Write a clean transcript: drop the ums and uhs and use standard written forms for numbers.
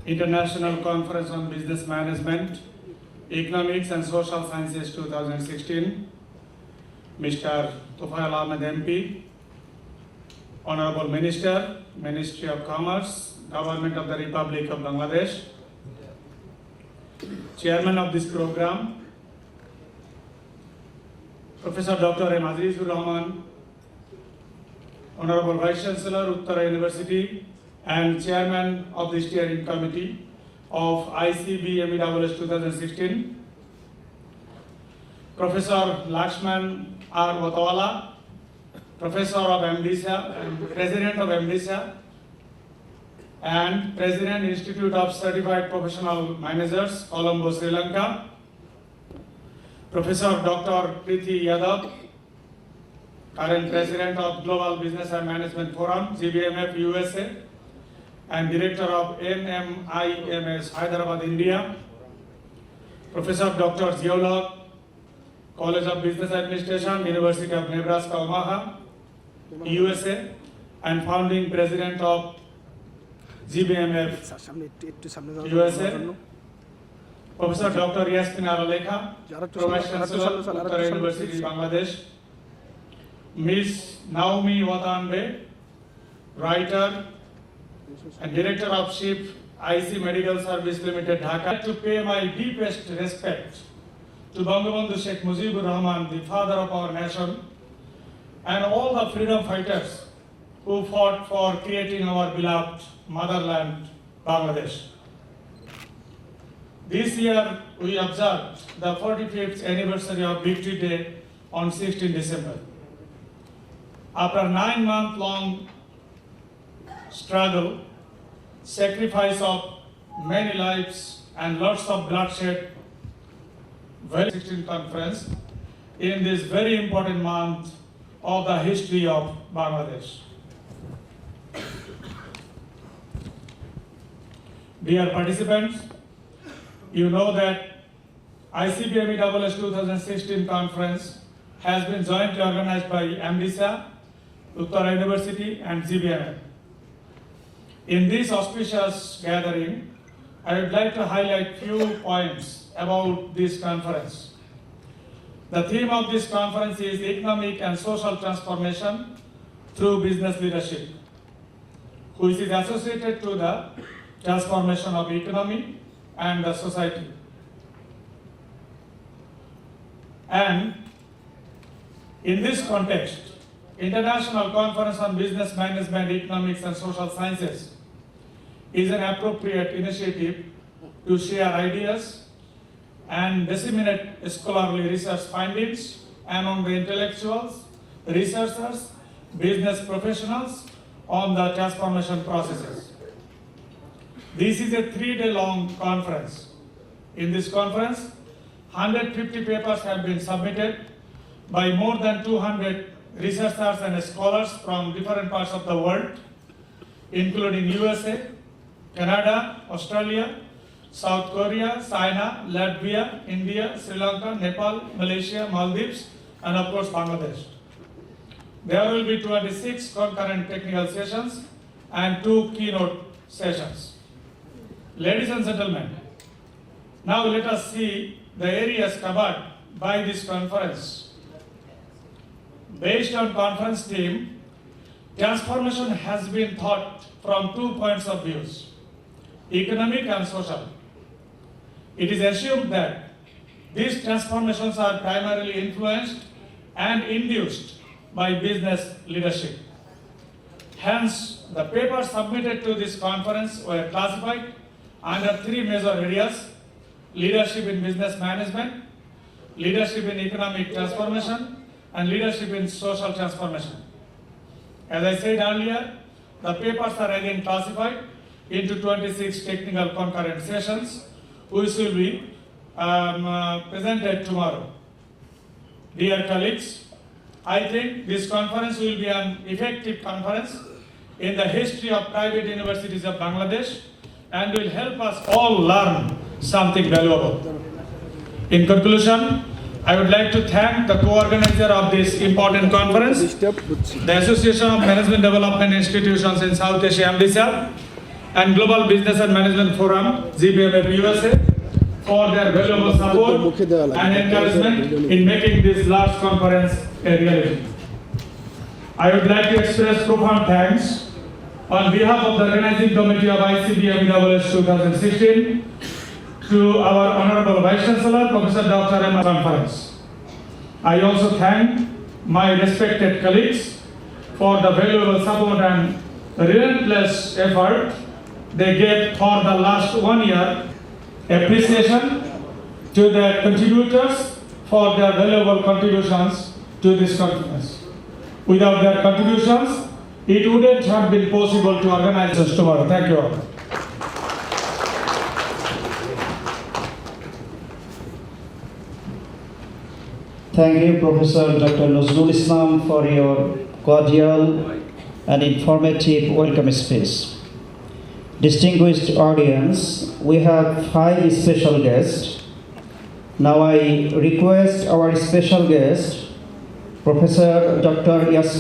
International Conference on Business Management, Economics and Social Sciences 2016, Mr. Tufail Ahmed MP, Honorable Minister, Ministry of Commerce, Government of the Republic of Bangladesh, Chairman of this program, Professor Dr. M. Azizur Rahman, Honorable Vice Chancellor, Uttara University, and Chairman of the Steering Committee of ICB MESS 2016, Professor Lakshman R. Watawala, Professor of MDSA and President of MDSA, and President Institute of Certified Professional Managers, Colombo, Sri Lanka, Professor Dr. Preeti Yadav, current President of Global Business and Management Forum, GBMF USA, and Director of NMIMS Hyderabad, India, Professor Dr. Ziaulog, College of Business Administration, University of Nebraska, Omaha, USA, and founding President of GBMF USA, Professor Dr. Yasmin Aralekha, Vice Chancellor, Uttara University, Bangladesh, Ms. Naomi Watanbe, writer and Director of SHIP IC Medical Service Limited, Dhaka, to pay my deepest respect to Bangabandhu Sheikh Mujibur Rahman, the father of our nation, and all the freedom fighters who fought for creating our beloved motherland, Bangladesh. This year, we observed the 45th anniversary of Victory Day on 16 December. After a 9-month-long struggle, sacrifice of many lives, and lots of bloodshed, 16th conference in this very important month of the history of Bangladesh. Dear participants, you know that ICB MESS 2016 conference has been jointly organized by MDSA, Uttara University, and GBMF. In this auspicious gathering, I would like to highlight few points about this conference. The theme of this conference is economic and social transformation through business leadership, which is associated to the transformation of economy and the society. And in this context, International Conference on Business Management, Economics and Social Sciences is an appropriate initiative to share ideas and disseminate scholarly research findings among the intellectuals, researchers, business professionals on the transformation processes. This is a 3-day-long conference. In this conference, 150 papers have been submitted by more than 200 researchers and scholars from different parts of the world, including USA, Canada, Australia, South Korea, China, Latvia, India, Sri Lanka, Nepal, Malaysia, Maldives, and of course Bangladesh. There will be 26 concurrent technical sessions and 2 keynote sessions. Ladies and gentlemen, now let us see the areas covered by this conference. Based on conference theme, transformation has been thought from 2 points of view, economic and social. It is assumed that these transformations are primarily influenced and induced by business leadership. Hence, the papers submitted to this conference were classified under 3 major areas: leadership in business management, leadership in economic transformation, and leadership in social transformation. As I said earlier, the papers are again classified into 26 technical concurrent sessions, which will be presented tomorrow. Dear colleagues, I think this conference will be an effective conference in the history of private universities of Bangladesh and will help us all learn something valuable. In conclusion, I would like to thank the co-organizer of this important conference, the Association of Management Development Institutions in South Asia, MDSA, and Global Business and Management Forum, GBMF USA, for their valuable support and encouragement in making this large conference a reality. I would like to express profound thanks on behalf of the organizing committee of ICBM EWS 2016 to our Honorable Vice Chancellor, Professor Dr. M. Conference. I also thank my respected colleagues for the valuable support and relentless effort they gave for the last 1 year. Appreciation to the contributors for their valuable contributions to this conference. Without their contributions, it wouldn't have been possible to organize this tomorrow. Thank you all. Thank you, Professor Dr. Nazrul Islam, for your cordial and informative welcome speech. Distinguished audience, we have 5 special guests. Now I request our special guest, Professor Dr. Yas